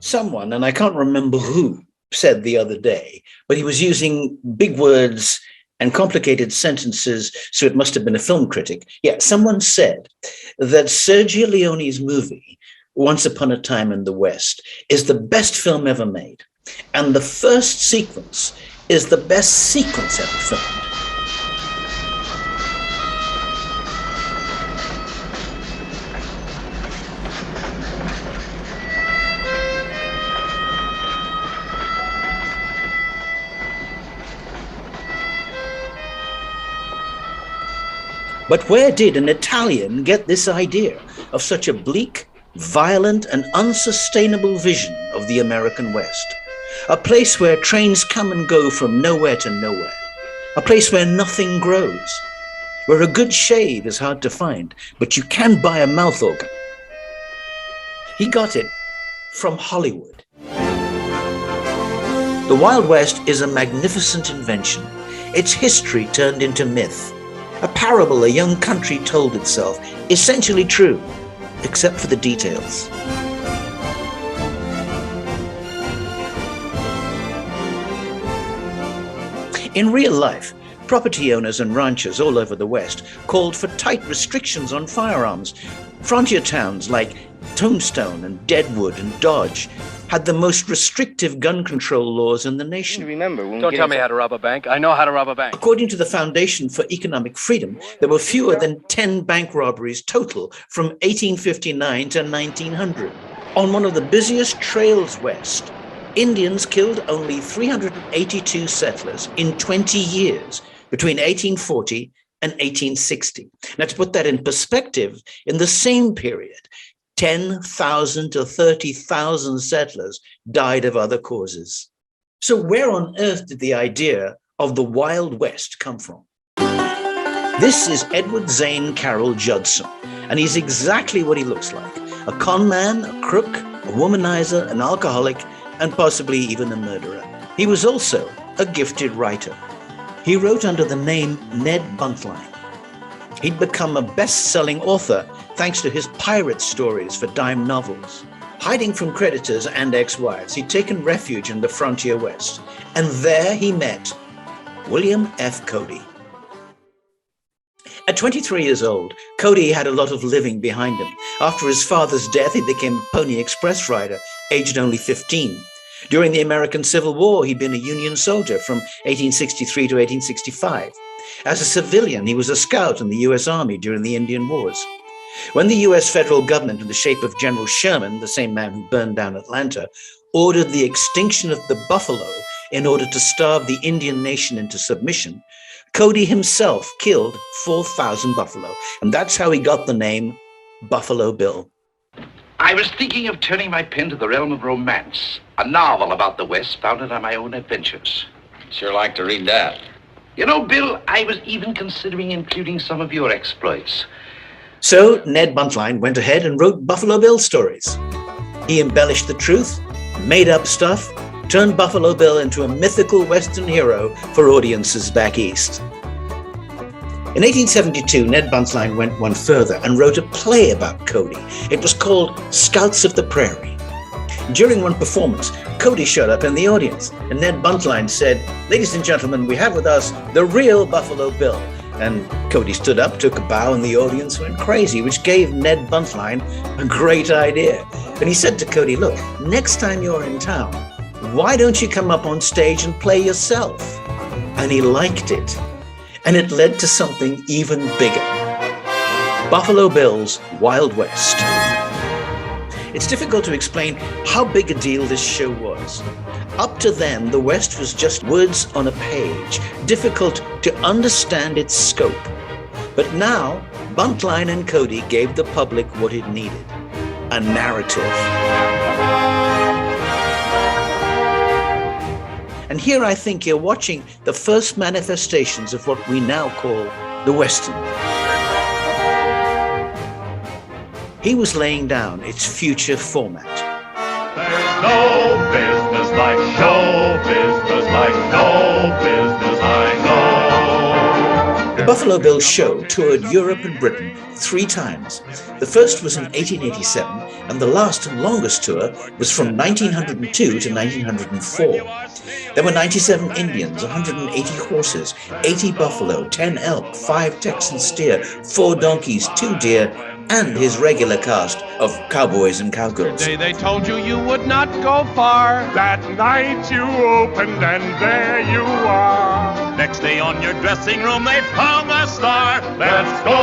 Someone, and I can't remember who, said the other day, but he was using big words and complicated sentences, so it must have been a film critic. Yeah, someone said that Sergio Leone's movie, Once Upon a Time in the West, is the best film ever made. And the first sequence is the best sequence ever filmed. But where did an Italian get this idea of such a bleak, violent, and unsustainable vision of the American West? A place where trains come and go from nowhere to nowhere. A place where nothing grows. Where a good shave is hard to find, but you can buy a mouth organ. He got it from Hollywood. The Wild West is a magnificent invention. Its history turned into myth. A parable a young country told itself, essentially true, except for the details. In real life, property owners and ranchers all over the West called for tight restrictions on firearms. Frontier towns like Tombstone and Deadwood and Dodge had the most restrictive gun control laws in the nation. Don't tell me how to rob a bank. I know how to rob a bank. According to the Foundation for Economic Freedom, there were fewer than 10 bank robberies total from 1859 to 1900. On one of the busiest trails west, Indians killed only 382 settlers in 20 years between 1840 and 1860. Now, to put that in perspective, in the same period, 10,000 to 30,000 settlers died of other causes. So where on earth did the idea of the Wild West come from? This is Edward Zane Carroll Judson, and he's exactly what he looks like. A con man, a crook, a womanizer, an alcoholic, and possibly even a murderer. He was also a gifted writer. He wrote under the name Ned Buntline. He'd become a best-selling author thanks to his pirate stories for dime novels. Hiding from creditors and ex-wives, he'd taken refuge in the frontier West, and there he met William F. Cody. At 23 years old, Cody had a lot of living behind him. After his father's death, he became a Pony Express rider, aged only 15. During the American Civil War, he'd been a Union soldier from 1863 to 1865. As a civilian, he was a scout in the U.S. Army during the Indian Wars. When the U.S. federal government, in the shape of General Sherman, the same man who burned down Atlanta, ordered the extinction of the buffalo in order to starve the Indian nation into submission, Cody himself killed 4,000 buffalo, and that's how he got the name Buffalo Bill. I was thinking of turning my pen to the realm of romance, a novel about the West founded on my own adventures. Sure like to read that. You know, Bill, I was even considering including some of your exploits. So Ned Buntline went ahead and wrote Buffalo Bill stories. He embellished the truth, made up stuff, turned Buffalo Bill into a mythical Western hero for audiences back east. In 1872, Ned Buntline went one further and wrote a play about Cody. It was called Scouts of the Prairie. During one performance, Cody showed up in the audience, and Ned Buntline said, "Ladies and gentlemen, we have with us the real Buffalo Bill." And Cody stood up, took a bow, and the audience went crazy, which gave Ned Buntline a great idea. And he said to Cody, "Look, next time you're in town, why don't you come up on stage and play yourself?" And he liked it. And it led to something even bigger. Buffalo Bill's Wild West. It's difficult to explain how big a deal this show was. Up to then, the West was just words on a page, difficult to understand its scope. But now, Buntline and Cody gave the public what it needed, a narrative. And here I think you're watching the first manifestations of what we now call the Western. He was laying down its future format. There's no business like show business, like no business I know. The Buffalo Bill's show toured Europe and Britain 3 times. The first was in 1887, and the last and longest tour was from 1902 to 1904. There were 97 Indians, 180 horses, 80 buffalo, 10 elk, 5 Texan steer, 4 donkeys, 2 deer, and his regular cast of cowboys and cowgirls. Day they told you you would not go far. That night you opened and there you are. Next day on your dressing room they found a star. Let's go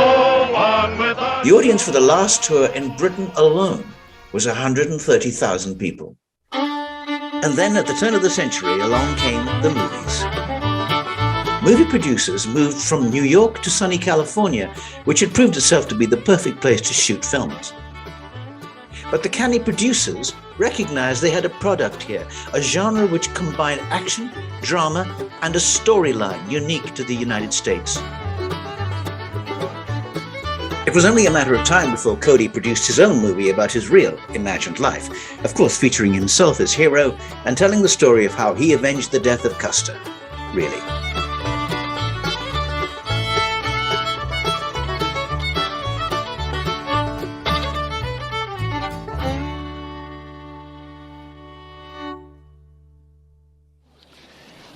on with us. The audience for the last tour in Britain alone was 130,000 people. And then at the turn of the century, along came the movies. Movie producers moved from New York to sunny California, which had proved itself to be the perfect place to shoot films. But the canny producers recognized they had a product here, a genre which combined action, drama, and a storyline unique to the United States. It was only a matter of time before Cody produced his own movie about his real, imagined life, of course featuring himself as hero and telling the story of how he avenged the death of Custer, really.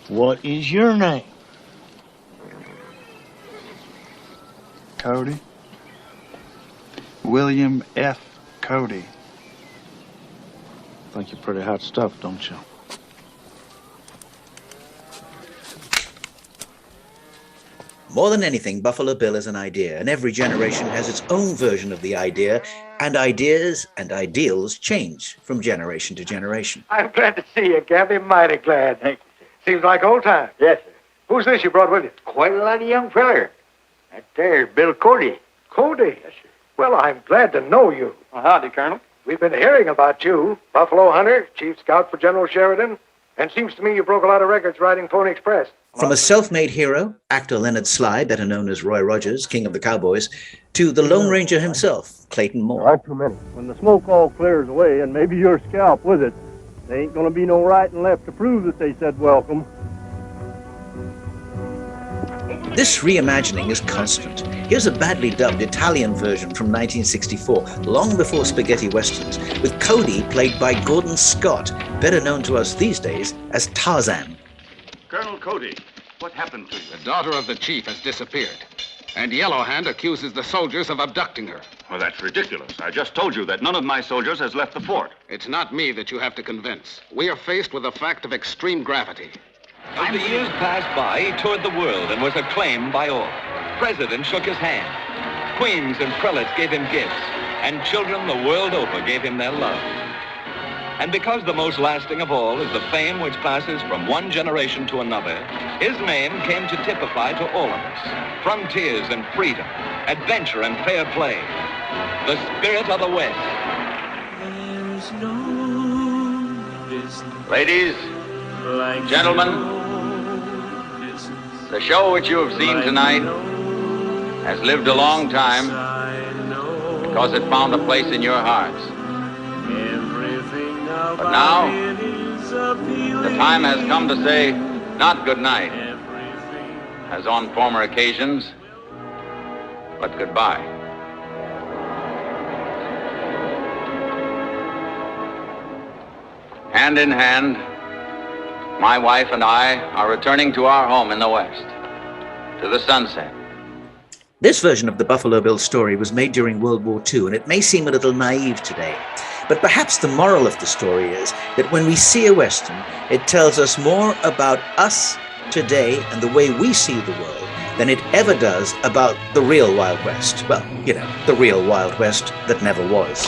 What is your name? Cody. William F. Cody. Think you're pretty hot stuff, don't you? More than anything, Buffalo Bill is an idea, and every generation has its own version of the idea, and ideas and ideals change from generation to generation. I'm glad to see you, Gabby. Mighty glad. Thank you, sir. Seems like old times. Yes, sir. Who's this you brought with you? Quite a lot of young feller. That there's Bill Cody. Cody. Yes, sir. Well, I'm glad to know you. Well, howdy, Colonel. We've been hearing about you. Buffalo hunter, chief scout for General Sheridan. And seems to me you broke a lot of records riding Pony Express. From a self-made hero, actor Leonard Sly, better known as Roy Rogers, King of the Cowboys, to the Lone Ranger himself, Clayton Moore. There aren't too many. When the smoke all clears away, and maybe your scalp with it, there ain't gonna be no right and left to prove that they said welcome. This reimagining is constant. Here's a badly dubbed Italian version from 1964, long before spaghetti westerns, with Cody played by Gordon Scott, better known to us these days as Tarzan. Colonel Cody, what happened to you? The daughter of the chief has disappeared, and Yellow Hand accuses the soldiers of abducting her. Well, that's ridiculous. I just told you that none of my soldiers has left the fort. It's not me that you have to convince. We are faced with a fact of extreme gravity. As the years passed by, he toured the world and was acclaimed by all. Presidents shook his hand. Queens and prelates gave him gifts, and children the world over gave him their love. And because the most lasting of all is the fame which passes from one generation to another, his name came to typify to all of us frontiers and freedom, adventure and fair play, the spirit of the West. Ladies, gentlemen, the show which you have seen tonight has lived a long time because it found a place in your hearts. But now, the time has come to say not good night, as on former occasions, but goodbye. Hand in hand, my wife and I are returning to our home in the West, to the sunset. This version of the Buffalo Bill story was made during World War II, and it may seem a little naive today. But perhaps the moral of the story is that when we see a Western, it tells us more about us today and the way we see the world than it ever does about the real Wild West. Well, you know, the real Wild West that never was.